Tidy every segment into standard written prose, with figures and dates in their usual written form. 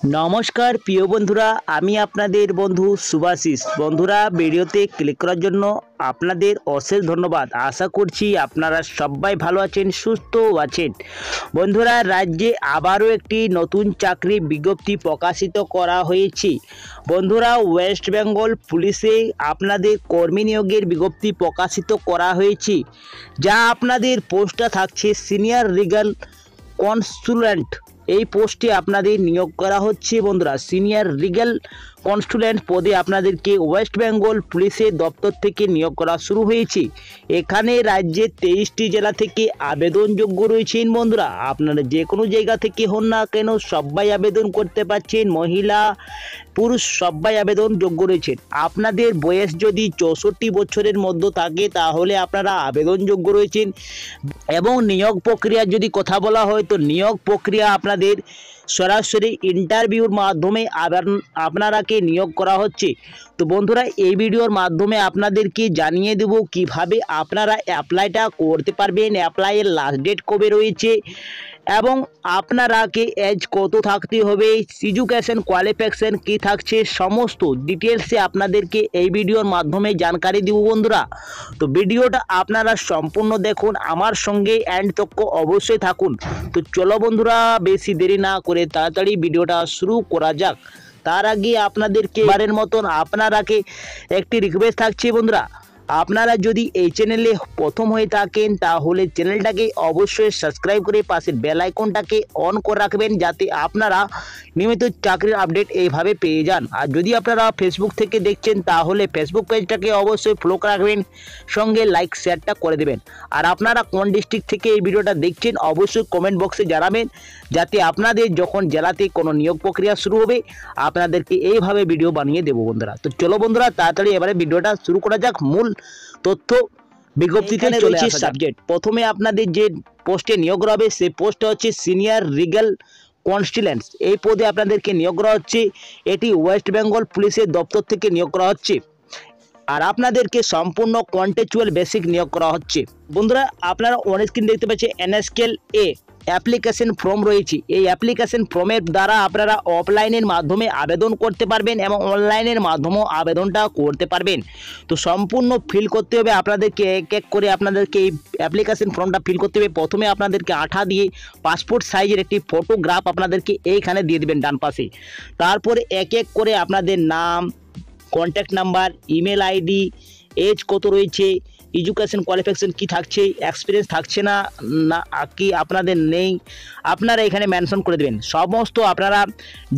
নমস্কার প্রিয় বন্ধুরা, আমি আপনাদের বন্ধু সুভাশিস। বন্ধুরা, ভিডিওতে ক্লিক করার জন্য আপনাদের অশেষ ধন্যবাদ। আশা করছি আপনারা সবাই ভালো আছেন, সুস্থ আছেন। বন্ধুরা, রাজ্যে আবারও একটি নতুন চাকরি বিজ্ঞপ্তি প্রকাশিত করা হয়েছে। বন্ধুরা, ওয়েস্ট বেঙ্গল পুলিশে আপনাদের কর্মী নিয়োগের বিজ্ঞপ্তি প্রকাশিত করা হয়েছে, যা আপনাদের পোস্টটা থাকছে সিনিয়র লিগ্যাল কনসালট্যান্ট। এই পোস্টে আপনাদের নিয়োগ করা হচ্ছে। বন্ধুরা, সিনিয়র লিগ্যাল কনসালট্যান্ট পদে আপনাদেরকে ওয়েস্ট বেঙ্গল পুলিশের দপ্তর থেকে নিয়োগ করা শুরু হয়েছে। এখানে রাজ্যের 23টি জেলা থেকে আবেদনযোগ্য রয়েছেন। বন্ধুরা, আপনারা যে কোনো জায়গা থেকে হন না কেন সবাই আবেদন করতে পারছেন। মহিলা পুরুষ সবাই আবেদনযোগ্য রয়েছেন। আপনাদের বয়স যদি 64 বছরের মধ্যে থাকে তাহলে আপনারা আবেদনযোগ্য রয়েছেন। এবং নিয়োগ প্রক্রিয়ার যদি কথা বলা হয় তো নিয়োগ প্রক্রিয়া আপনাদের সরাসরি ইন্টারভিউর মাধ্যমে আপনারাকে নিয়োগ করা হচ্ছে। তো বন্ধুরা, এই ভিডিওর মাধ্যমে আপনাদেরকে জানিয়ে দেব কিভাবে আপনারা অ্যাপ্লাইটা করতে পারবেন, অ্যাপ্লাইয়ের লাস্ট ডেট কবে রয়েছে এবং আপনারাকে এজ কত থাকতে হবে, এডুকেশন কোয়ালিফিকেশন কি থাকছে, সমস্ত ডিটেলসে আপনাদেরকে এই ভিডিওর মাধ্যমে জানকারি দেব। বন্ধুরা, তো ভিডিওটা আপনারা সম্পূর্ণ দেখুন, আমার সঙ্গে এন্ড তক অবশ্যই থাকুন। তো চলো বন্ধুরা, বেশি দেরি না করে তাড়াতাড়ি ভিডিওটা শুরু করা যাক। তার আগে আপনাদেরকে এবারের মতন আপনারাকে একটি রিকোয়েস্ট থাকছে। বন্ধুরা, আপনারা যদি এই চ্যানেলে প্রথম হয়ে থাকেন তাহলে চ্যানেলটাকে অবশ্যই সাবস্ক্রাইব করে পাশের বেল আইকনটাকে অন করে রাখবেন, যাতে আপনারা নিয়মিত চাকরির আপডেট এইভাবে পেয়ে যান। আর যদি আপনারা ফেসবুক থেকে দেখছেন তাহলে ফেসবুক পেজটাকে অবশ্যই ফলো করে রাখবেন, সঙ্গে লাইক শেয়ারটা করে দেবেন। আর আপনারা কোন ডিস্ট্রিক্ট থেকে এই ভিডিওটা দেখছেন অবশ্যই কমেন্ট বক্সে জানাবেন, যাতে আপনাদের যখন জেলাতে কোনো নিয়োগ প্রক্রিয়া শুরু হবে আপনাদেরকে এইভাবে ভিডিও বানিয়ে দেবো। বন্ধুরা, তো চলো বন্ধুরা, তাড়াতাড়ি এবারে ভিডিওটা শুরু করা যাক। মূল তথ্য বিজ্ঞপ্তিতে চলে আসা সাবজেক্ট। প্রথমে আপনাদের যে পোস্টে নিয়োগ করা হবে সেই পোস্টটা হচ্ছে সিনিয়র লিগ্যাল কনসালট্যান্ট। এই পদে আপনাদেরকে নিয়োগ করা হচ্ছে। এটি ওয়েস্ট বেঙ্গল পুলিশের দপ্তর থেকে নিয়োগ করা হচ্ছে। আর আপনাদেরকে সম্পূর্ণ কন্টেকচুয়াল বেসিক নিয়োগ করা হচ্ছে। বন্ধুরা, আপনারা অন স্ক্রিন দেখতে পাচ্ছেন এনএসকেএল এ অ্যাপ্লিকেশন ফর্ম রয়েছে। এই অ্যাপ্লিকেশন ফর্মের দ্বারা আপনারা অফলাইনের মাধ্যমে আবেদন করতে পারবেন এবং অনলাইনের মাধ্যমেও আবেদনটা করতে পারবেন। তো সম্পূর্ণ ফিল করতে হবে আপনাদেরকে, এক এক করে আপনাদেরকে এই অ্যাপ্লিকেশন ফর্মটা ফিল করতে হবে। প্রথমে আপনাদেরকে আঠা দিয়ে পাসপোর্ট সাইজের একটি ফটোগ্রাফ আপনাদেরকে এইখানে দিয়ে দেবেন ডান পাশে। তারপরে এক এক করে আপনাদের নাম, contact number, email ID, age কত রয়েছে, এডুকেশন কোয়ালিফিকেশন কি থাকছে, এক্সপিরিয়েন্স থাকছে না না কি আপনাদের নেই, আপনারা এখানে মেনশন করে দেবেন। সমস্ত আপনারা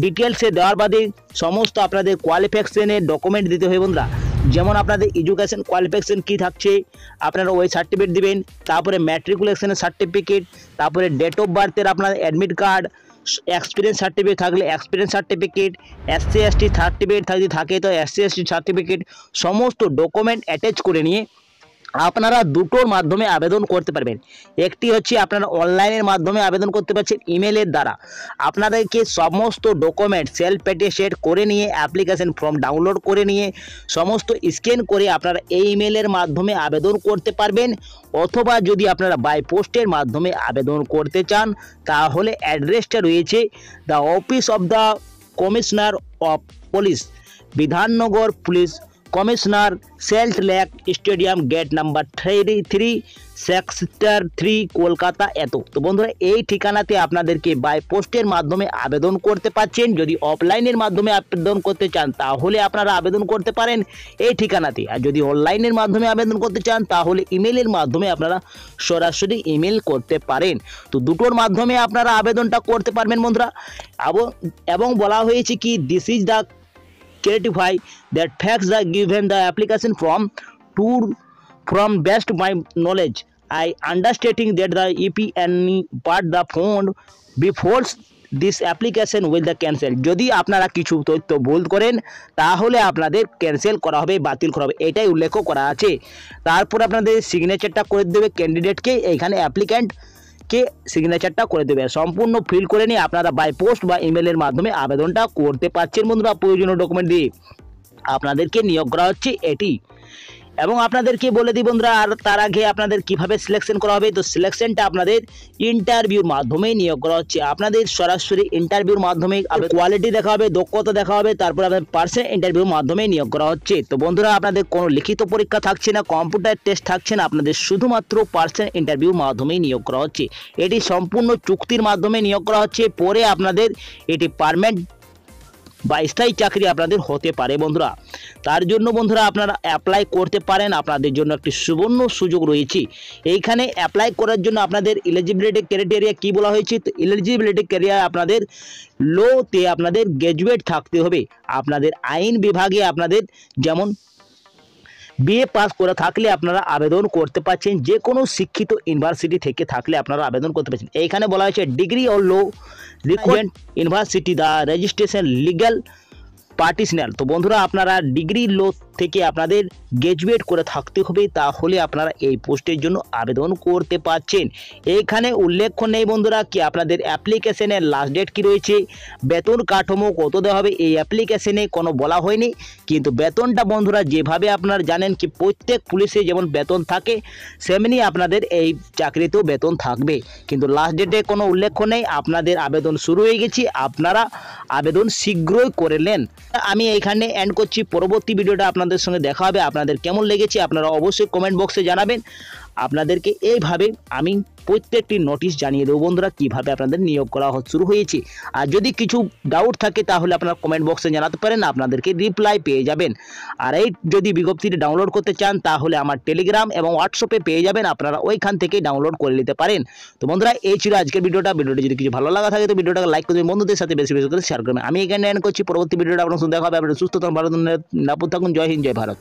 ডিটেলসে দেওয়ার বাদে সমস্ত আপনাদের কোয়ালিফিকেশনের ডকুমেন্ট দিতে হবে। বন্ধুরা, যেমন আপনাদের এডুকেশন কোয়ালিফিকেশন কি থাকছে আপনারা ওই সার্টিফিকেট দিবেন। তারপরে ম্যাট্রিকুলেশনের সার্টিফিকেট, তারপরে ডেট অফ বার্থের আপনার অ্যাডমিট কার্ড, এক্সপিরিয়েন্স সার্টিফিকেট থাকলে experience certificate, SC ST certificate যদি থাকে তো এসসি এসটি সার্টিফিকেট, সমস্ত ডকুমেন্ট অ্যাটাচ করে নিয়ে আপনারা দুটোর মাধ্যমে আবেদন করতে পারবেন। একটি হচ্ছে আপনারা অনলাইনের মাধ্যমে আবেদন করতে পারছেন ইমেলের দ্বারা। আপনাদেরকে সমস্ত ডকুমেন্ট সেলফ অ্যাটেস্টেড করে নিয়ে অ্যাপ্লিকেশন ফর্ম ডাউনলোড করে নিয়ে সমস্ত স্ক্যান করে আপনারা এই ইমেলের মাধ্যমে আবেদন করতে পারবেন। অথবা যদি আপনারা বাই পোস্টের মাধ্যমে আবেদন করতে চান তাহলে অ্যাড্রেসটা রয়েছে the office of the commissioner of police, Bidhannagar police commissioner, salt lake stadium, gate number 33, sector 3, Kolkata এত। তো বন্ধুরা, এই ঠিকানাতে আপনাদেরকে বাই পোস্টের মাধ্যমে আবেদন করতে পারছেন। যদি অফলাইনের মাধ্যমে আবেদন করতে চান তাহলে আপনারা আবেদন করতে পারেন এই ঠিকানাতে। আর যদি অনলাইনের মাধ্যমে আবেদন করতে চান তাহলে ইমেলের মাধ্যমে আপনারা সরাসরি ইমেল করতে পারেন। তো দুটোর মাধ্যমে আপনারা আবেদনটা করতে পারবেন। বন্ধুরা, এবং বলা হয়েছে কি this is the certify that facts are given the application from best my knowledge I understanding that the EPNE but the fund before this application will the cancel। যদি আপনারা কিছু তথ্য ভুল করেন তাহলে আপনাদের ক্যান্সেল করা হবে, বাতিল করা হবে, এটাই উল্লেখ করা আছে। তারপর আপনাদের সিগনেচারটা করে দেবে ক্যান্ডিডেটকে, এইখানে অ্যাপ্লিক্যান্ট কে সিগনেচারটা করে দেবে। সম্পূর্ণ ফিল করে নিয়ে আপনারা বাই পোস্ট বা ইমেলের মাধ্যমে আবেদনটা করতে পারছেন। বন্ধুরা, প্রয়োজনীয় ডকুমেন্ট দিয়ে আপনাদেরকে নিয়োগ করা হচ্ছে এটি। এবং আপনাদেরকে বলে দিই বন্ধুরা, আর তার আগে আপনাদের কিভাবে সিলেকশন করা হবে। তো সিলেকশনটা আপনাদের ইন্টারভিউর মাধ্যমে নিয়োগ করা হচ্ছে। আপনাদের সরাসরি ইন্টারভিউর মাধ্যমে কোয়ালিটি দেখা হবে, দক্ষতা দেখা হবে, তারপর আপনাদের পার্সোনাল ইন্টারভিউর মাধ্যমে নিয়োগ করা হচ্ছে। তো বন্ধুরা, আপনাদের কোনো লিখিত পরীক্ষা থাকছে না, কম্পিউটার টেস্ট থাকছে না, আপনাদের শুধুমাত্র পার্সোনাল ইন্টারভিউর মাধ্যমেই নিয়োগ করা হচ্ছে। এটি সম্পূর্ণ চুক্তির মাধ্যমে নিয়োগ করা হচ্ছে। পরে আপনাদের এটি পার্মানেন্ট বা স্থায়ী চাকরি আপনাদের হতে পারে বন্ধুরা। তার জন্য বন্ধুরা আপনারা অ্যাপ্লাই করতে পারেন। আপনাদের জন্য একটি সুবর্ণ সুযোগ রয়েছে। এইখানে অ্যাপ্লাই করার জন্য আপনাদের এলিজিবিলিটি ক্রাইটেরিয়া কি বলা হয়েছে। তো এলিজিবিলিটি ক্রাইটেরিয়া আপনাদের লোতে আপনাদের গ্র্যাজুয়েট থাকতে হবে। আপনাদের আইন বিভাগে আপনাদের যেমন বিএ পাস করে থাকলে আপনারা আবেদন করতে পারছেন। যে কোনো শিক্ষিত ইউনিভার্সিটি থেকে থাকলে আপনারা আবেদন করতে পারছেন। এইখানে বলা হয়েছে degree or law requirement university the registration legal partitional. তো বন্ধুরা, আপনারা ডিগ্রি লো থেকে আপনাদের গ্র্যাজুয়েট করে থাকতে হবে, তাহলে আপনারা এই পোস্টের জন্য আবেদন করতে পারছেন। এইখানে উল্লেখ নেই বন্ধুরা কি আপনাদের অ্যাপ্লিকেশনের লাস্ট ডেট কি রয়েছে, বেতন কাঠামো কত দেওয়া হবে, এই অ্যাপ্লিকেশনে কোনো বলা হয়নি। কিন্তু বেতনটা বন্ধুরা যেভাবে আপনারা জানেন কি প্রত্যেক পুলিশে যেমন বেতন থাকে, সেমনি আপনাদের এই চাকরিতেও বেতন থাকবে। কিন্তু লাস্ট ডেটে কোনো উল্লেখ নেই। আপনাদের আবেদন শুরু হয়ে গেছে, আপনারা আবেদন শীঘ্রই করে নেন। আমি এইখানে এন্ড করছি। পরবর্তী ভিডিওটা আপনাদের সঙ্গে দেখা হবে। আপনাদের কেমন লেগেছে আপনারা অবশ্যই কমেন্ট বক্সে জানাবেন। আপনাদেরকে এইভাবে আমি প্রত্যেকটি নোটিশ জানিয়ে দেবো বন্ধুরা কিভাবে আপনাদের নিয়োগ করা শুরু হয়েছে। আর যদি কিছু ডাউট থাকে তাহলে আপনারা কমেন্ট বক্সে জানাতে পারেন, আপনাদেরকে রিপ্লাই পেয়ে যাবেন। আর এই যদি বিজ্ঞপ্তিটি ডাউনলোড করতে চান তাহলে আমার টেলিগ্রাম এবং হোয়াটসঅ্যাপে পেয়ে যাবেন, আপনারা ওইখান থেকে ডাউনলোড করে নিতে পারেন। তো বন্ধুরা, এই ছিল আজকের ভিডিওটা। ভিডিওটি যদি কিছু ভালো লাগা থাকে তো ভিডিওটাকে লাইক করে বন্ধুদের সাথে বেশি বেশি করে শেয়ার করবেন। আমি এখানে এন্ড করছি। পরবর্তী ভিডিওটা আপনার সঙ্গে দেখা হবে। আপনারা সুস্থ থাকুন, ভালো থাকুন, নিরাপদ থাকুন। জয় হিন্দ, জয় ভারত।